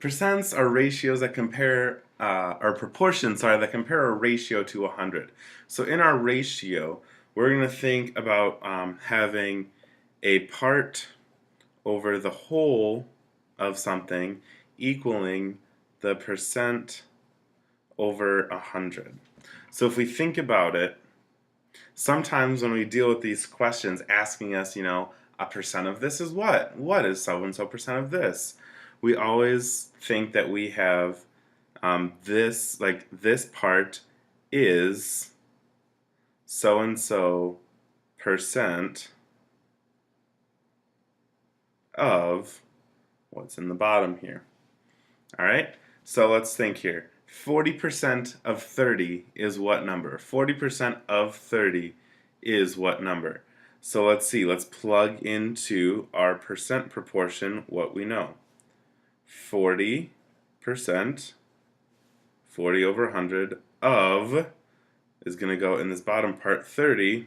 Percents are ratios that compare, or proportions, sorry, that compare a ratio to 100. So in our ratio, we're going to think about having a part over the whole of something equaling the percent over 100. So if we think about it, sometimes when we deal with these questions asking us, a percent of this is what? What is so and so percent of this? We always think that we have this, like this part is so and so percent of what's in the bottom here. All right, so let's think here. 40% of 30 is what number? 40% of 30 is what number? So let's see, let's plug into our percent proportion what we know. 40%, 40 over 100 of is going to go in this bottom part. 30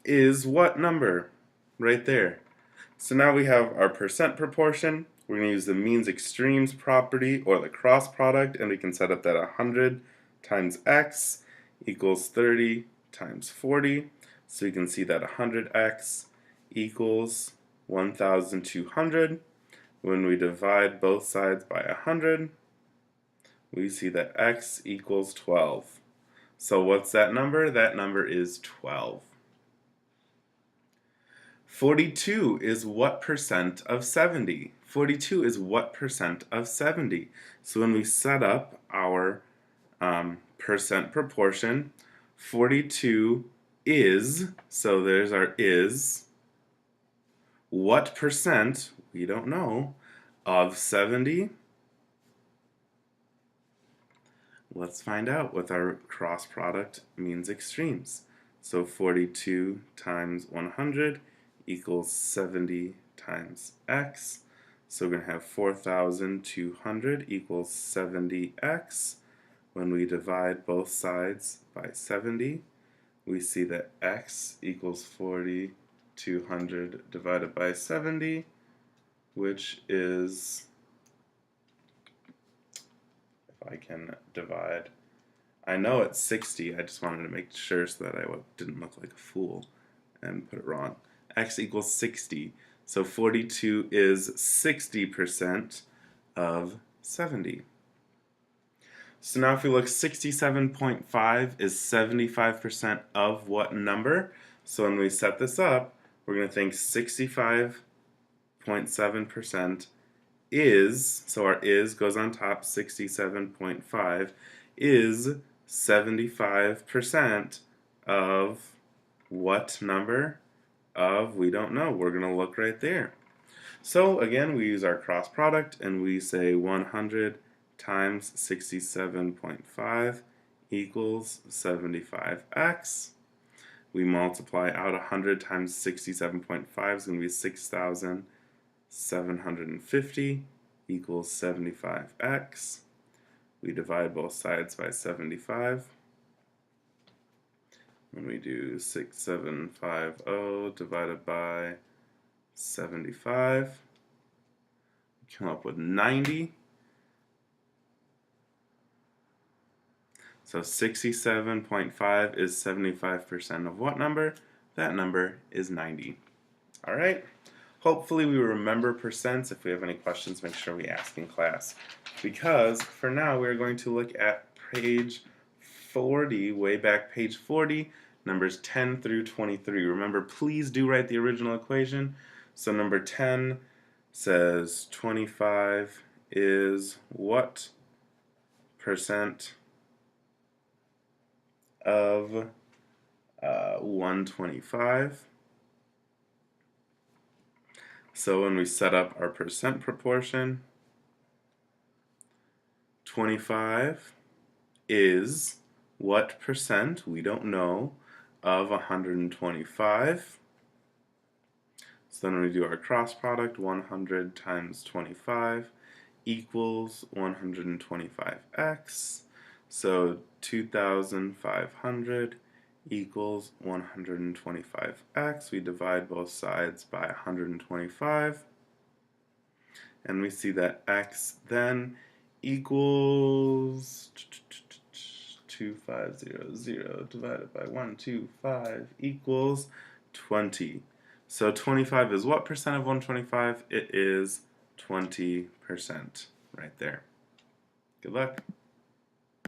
is what number? Right there. So now we have our percent proportion. We're going to use the means extremes property or the cross product, and we can set up that 100 times x equals 30 times 40. So you can see that 100x equals 1,200. When we divide both sides by 100, we see that x equals 12. So what's that number? That number is 12. 42 is what percent of 70? 42 is what percent of 70? So when we set up our percent proportion, 42 is, so there's our is, what percent, we don't know, of 70? Let's find out with our cross product means extremes. So 42 times 100 equals 70 times x. So we're going to have 4,200 equals 70x. When we divide both sides by 70, we see that x equals 4,200 divided by 70, which is, if I can divide, I know it's 60, I just wanted to make sure so that I didn't look like a fool and put it wrong. X equals 60, so 42 is 60% of 70. So now if we look, 67.5 is 75% of what number? So when we set this up, we're going to think 65.7% is, so our is goes on top, 67.5 is 75% of what number? Of, we don't know. We're going to look right there. So again, we use our cross product and we say 100 times 67.5 equals 75x. We multiply out 100 times 67.5 is going to be 6,750 equals 75x. We divide both sides by 75. When we do 6,750 divided by 75, we come up with 90. So 67.5 is 75% of what number? That number is 90. All right. Hopefully we remember percents. If we have any questions, make sure we ask in class. Because for now we're going to look at page 40, way back page 40, numbers 10 through 23. Remember, please do write the original equation. So number 10 says 25 is what percent of 125? So when we set up our percent proportion, 25 is what percent, we don't know, of 125. So then when we do our cross product, 100 times 25 equals 125x. So 2,500 equals 125x. We divide both sides by 125. and we see that x then equals 2500 divided by 125 equals 20. So 25 is what percent of 125? It is 20% right there. Good luck.